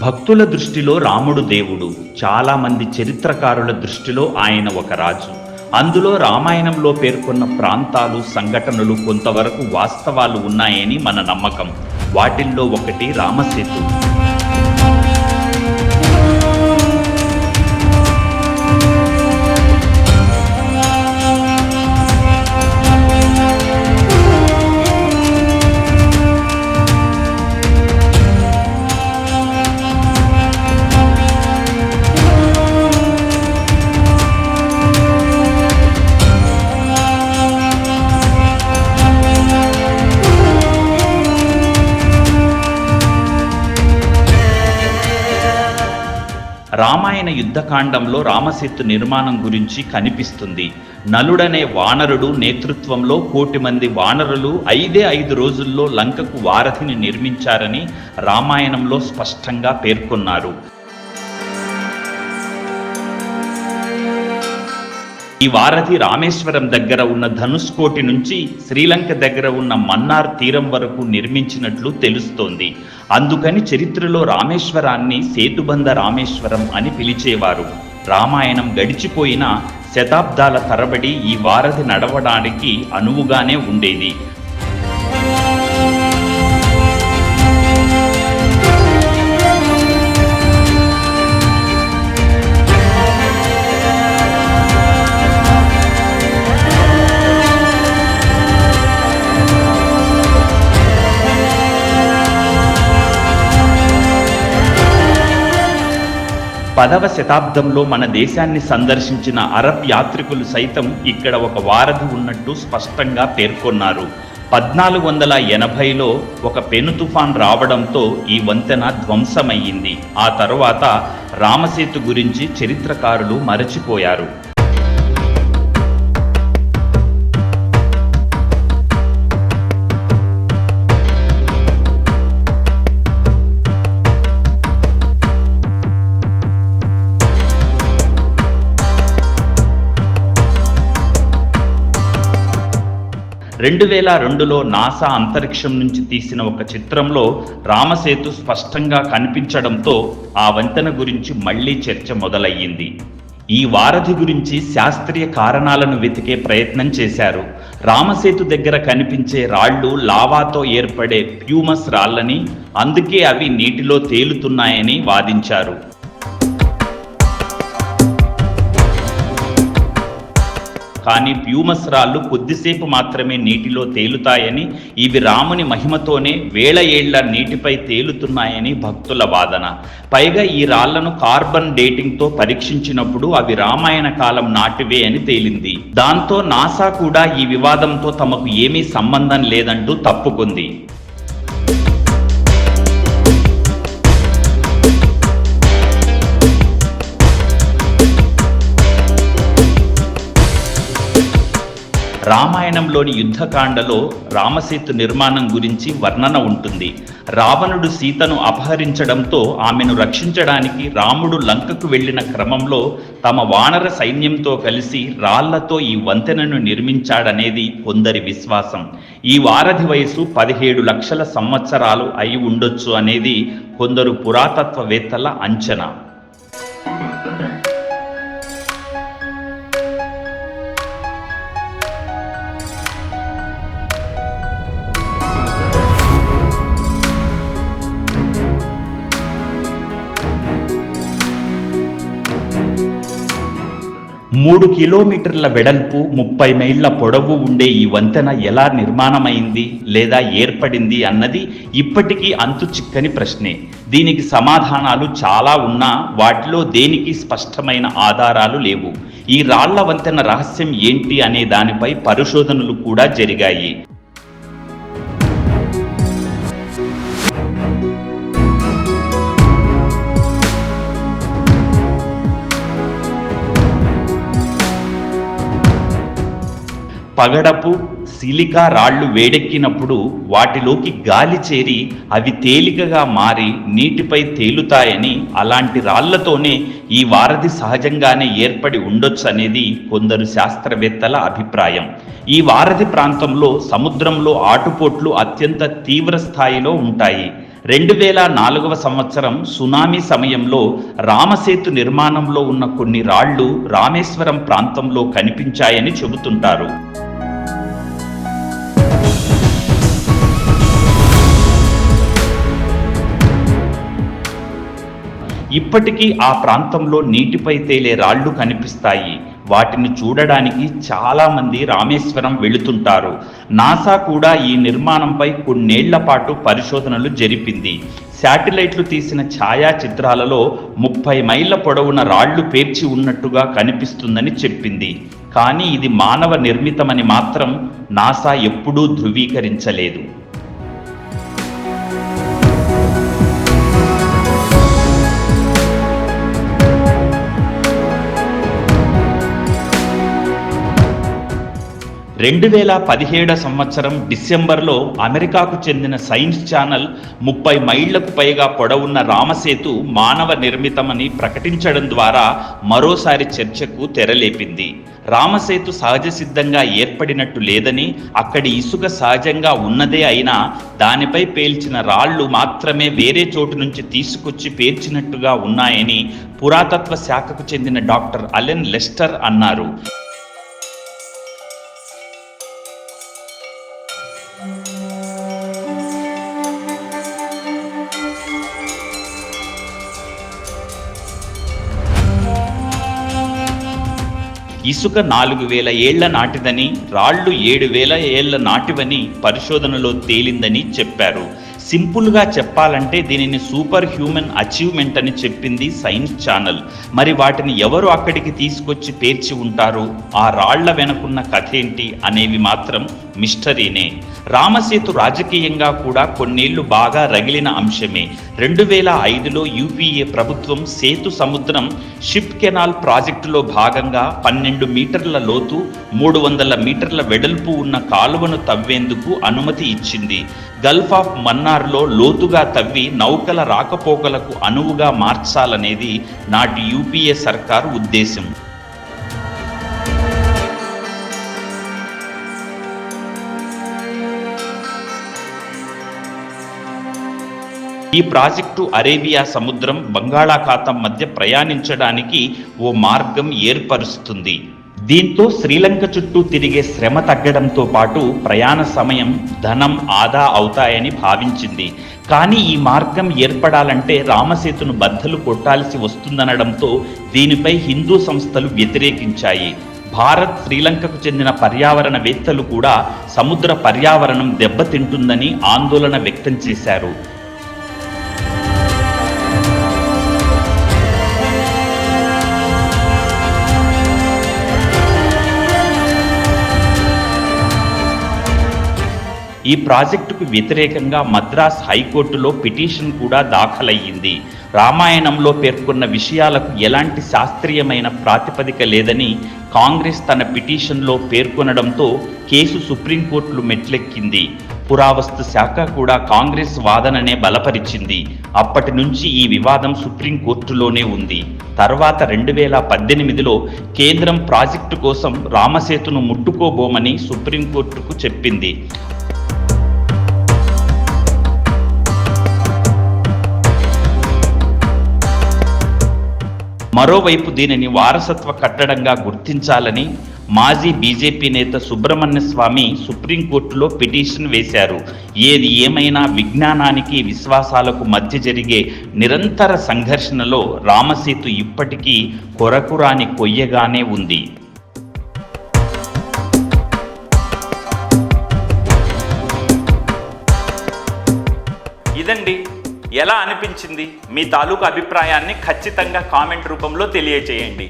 భక్తుల దృష్టిలో రాముడు దేవుడు, చాలామంది చరిత్రకారుల దృష్టిలో ఆయన ఒక రాజు. అందులో రామాయణంలో పేర్కొన్న ప్రాంతాలు, సంఘటనలు కొంతవరకు వాస్తవాలు ఉన్నాయని మన నమ్మకం. వాటిల్లో ఒకటి రామసేతు. రామాయణ యుద్ధకాండంలో రామసేతు నిర్మాణం గురించి కనిపిస్తుంది. నలుడనే వానరుడు నేతృత్వంలో 1,000,000 మంది వానరులు 5 రోజుల్లో లంకకు వారధిని నిర్మించారని రామాయణంలో స్పష్టంగా పేర్కొన్నారు. ఈ వారధి రామేశ్వరం దగ్గర ఉన్న ధనుష్కోటి నుంచి శ్రీలంక దగ్గర ఉన్న మన్నార్ తీరం వరకు నిర్మించినట్లు తెలుస్తోంది. అందుకని చరిత్రలో రామేశ్వరాన్ని సేతుబంధ రామేశ్వరం అని పిలిచేవారు. రామాయణం గడిచిపోయిన శతాబ్దాల తరబడి ఈ వారధి నడవడానికి అనువుగానే ఉండేది. పదవ శతాబ్దంలో మన దేశాన్ని సందర్శించిన అరబ్ యాత్రికులు సైతం ఇక్కడ ఒక వారధి ఉన్నట్టు స్పష్టంగా పేర్కొన్నారు. 1480లో ఒక పెను తుఫాన్ రావడంతో ఈ వంతెన ధ్వంసమయ్యింది. ఆ తరువాత రామసేతు గురించి చరిత్రకారులు మరచిపోయారు. రెండు 2002లో నాసా అంతరిక్షం నుంచి తీసిన ఒక చిత్రంలో రామసేతు స్పష్టంగా కనిపించడంతో ఆ వంతెన గురించి మళ్లీ చర్చ మొదలయ్యింది. ఈ వారధి గురించి శాస్త్రీయ కారణాలను వెతికే ప్రయత్నం చేశారు. రామసేతు దగ్గర కనిపించే రాళ్లు లావాతో ఏర్పడే ప్యూమస్ రాళ్లని, అందుకే అవి నీటిలో తేలుతున్నాయని వాదించారు. కానీ ప్యూమస్ రాళ్ళు కొద్దిసేపు మాత్రమే నీటిలో తేలుతాయని, ఇవి రాముని మహిమతోనే వేల ఏళ్ల నీటిపై తేలుతున్నాయని భక్తుల వాదన. పైగా ఈ రాళ్లను కార్బన్ డేటింగ్తో పరీక్షించినప్పుడు అవి రామాయణ కాలం నాటివే అని తేలింది. దాంతో నాసా కూడా ఈ వివాదంతో తమకు ఏమీ సంబంధం లేదంటూ తప్పుకుంది. రామాయణంలోని యుద్ధకాండలో రామసేతు నిర్మాణం గురించి వర్ణన ఉంటుంది. రావణుడు సీతను అపహరించడంతో ఆమెను రక్షించడానికి రాముడు లంకకు వెళ్లిన క్రమంలో తమ వానర సైన్యంతో కలిసి రాళ్లతో ఈ వంతెనను నిర్మించాడనేది కొందరి విశ్వాసం. ఈ వారధి వయసు 17 లక్షల సంవత్సరాలు అయి ఉండొచ్చు అనేది కొందరు పురాతత్వవేత్తల అంచనా. మూడు కిలోమీటర్ల వెడల్పు, 30 మైళ్ళ పొడవు ఉండే ఈ వంతెన ఎలా నిర్మాణమైంది లేదా ఏర్పడింది అన్నది ఇప్పటికీ అంతు చిక్కని ప్రశ్నే. దీనికి సమాధానాలు చాలా ఉన్నా వాటిలో దేనికి స్పష్టమైన ఆధారాలు లేవు. ఈ రాళ్ల వంతెన రహస్యం ఏంటి అనే దానిపై పరిశోధనలు కూడా జరిగాయి. పగడపు, సిలికా రాళ్లు వేడెక్కినప్పుడు వాటిలోకి గాలి చేరి అవి తేలికగా మారి నీటిపై తేలుతాయని, అలాంటి రాళ్లతోనే ఈ వారధి సహజంగానే ఏర్పడి ఉండొచ్చు అనేది కొందరు శాస్త్రవేత్తల అభిప్రాయం. ఈ వారధి ప్రాంతంలో సముద్రంలో ఆటుపోట్లు అత్యంత తీవ్ర స్థాయిలో ఉంటాయి. 2004వ సంవత్సరం సునామీ సమయంలో రామసేతు నిర్మాణంలో ఉన్న కొన్ని రాళ్లు రామేశ్వరం ప్రాంతంలో కనిపించాయని చెబుతుంటారు. ఇప్పటికీ ఆ ప్రాంతంలో నీటిపై తేలే రాళ్లు కనిపిస్తాయి. వాటిని చూడడానికి చాలా మంది రామేశ్వరం వెళుతుంటారు. నాసా కూడా ఈ నిర్మాణంపై కొన్నేళ్ల పాటు పరిశోధనలు జరిపింది. శాటిలైట్లు తీసిన ఛాయాచిత్రాలలో 30 మైళ్ళ పొడవున రాళ్లు పేర్చి ఉన్నట్టుగా కనిపిస్తుందని చెప్పింది. కానీ ఇది మానవ నిర్మితమని మాత్రం నాసా ఎప్పుడూ ధృవీకరించలేదు. రెండు 2017 సంవత్సరం డిసెంబర్లో అమెరికాకు చెందిన సైన్స్ ఛానల్ 30 మైళ్లకు పైగా పొడవున్న రామసేతు మానవ నిర్మితమని ప్రకటించడం ద్వారా మరోసారి చర్చకు తెరలేపింది. రామసేతు సహజ సిద్ధంగా ఏర్పడినట్టు లేదని, అక్కడి ఇసుక సహజంగా ఉన్నదే అయినా దానిపై పేల్చిన రాళ్లు మాత్రమే వేరే చోటు నుంచి తీసుకొచ్చి పేర్చినట్టుగా ఉన్నాయని పురాతత్వ శాఖకు చెందిన డాక్టర్ అలెన్ లెస్టర్ అన్నారు. ఇసుక 4000 ఏళ్ల నాటిదని, రాళ్లు 7000 ఏళ్ల నాటివని పరిశోధనలో తేలిందని చెప్పారు. సింపుల్గా చెప్పాలంటే దీనిని సూపర్ హ్యూమన్ అచీవ్మెంట్ అని చెప్పింది సైన్స్ ఛానల్. మరి వాటిని ఎవరు అక్కడికి తీసుకొచ్చి పేర్చి ఉంటారు, ఆ రాళ్ల వెనుకున్న కథేంటి అనేవి మాత్రం మిస్టరీనే. రామసేతు రాజకీయంగా కూడా కొన్నేళ్లు బాగా రగిలిన అంశమే. 2005లో యూపీఏ ప్రభుత్వం సేతు సముద్రం షిప్ కెనాల్ ప్రాజెక్టులో భాగంగా 12 మీటర్ల లోతు 300 మీటర్ల వెడల్పు ఉన్న కాలువను తవ్వేందుకు అనుమతి ఇచ్చింది. గల్ఫ్ ఆఫ్ మన్నార్లో లోతుగా తవ్వి నౌకల రాకపోకలకు అనువుగా మార్చాలనేది నాటి యూపీఏ సర్కారు ఉద్దేశం. ఈ ప్రాజెక్టు అరేబియా సముద్రం, బంగాళాఖాతం మధ్య ప్రయాణించడానికి ఓ మార్గం ఏర్పరుస్తుంది. దీంతో శ్రీలంక చుట్టూ తిరిగే శ్రమ తగ్గడంతో పాటు ప్రయాణ సమయం, ధనం ఆదా అవుతాయని భావించింది. కానీ ఈ మార్గం ఏర్పడాలంటే రామసేతును బద్దలు కొట్టాల్సి వస్తుందనడంతో దీనిపై హిందూ సంస్థలు వ్యతిరేకించాయి. భారత్, శ్రీలంకకు చెందిన పర్యావరణవేత్తలు కూడా సముద్ర పర్యావరణం దెబ్బతింటుందని ఆందోళన వ్యక్తం చేశారు. ఈ ప్రాజెక్టుకు వ్యతిరేకంగా మద్రాస్ హైకోర్టులో పిటిషన్ కూడా దాఖలయ్యింది. రామాయణంలో పేర్కొన్న విషయాలకు ఎలాంటి శాస్త్రీయమైన ప్రాతిపదిక లేదని కాంగ్రెస్ తన పిటిషన్లో పేర్కొనడంతో కేసు సుప్రీంకోర్టులు మెట్లెక్కింది. పురావస్తు శాఖ కూడా కాంగ్రెస్ వాదననే బలపరిచింది. అప్పటి నుంచి ఈ వివాదం సుప్రీంకోర్టులోనే ఉంది. తర్వాత 2018లో కేంద్రం ప్రాజెక్టు కోసం రామసేతును ముట్టుకోబోమని సుప్రీంకోర్టుకు చెప్పింది. మరోవైపు దీనిని వారసత్వ కట్టడంగా గుర్తించాలని మాజీ బీజేపీ నేత సుబ్రహ్మణ్య స్వామి సుప్రీంకోర్టులో పిటిషన్ వేశారు. ఏది ఏమైనా విజ్ఞానానికి, విశ్వాసాలకు మధ్య జరిగే నిరంతర సంఘర్షణలో రామసేతు ఇప్పటికీ కొరకురాని కొయ్యగానే ఉంది. ఇదండి, ఎలా అనిపించింది? మీ తాలూకు అభిప్రాయాన్ని ఖచ్చితంగా కామెంట్ రూపంలో తెలియజేయండి.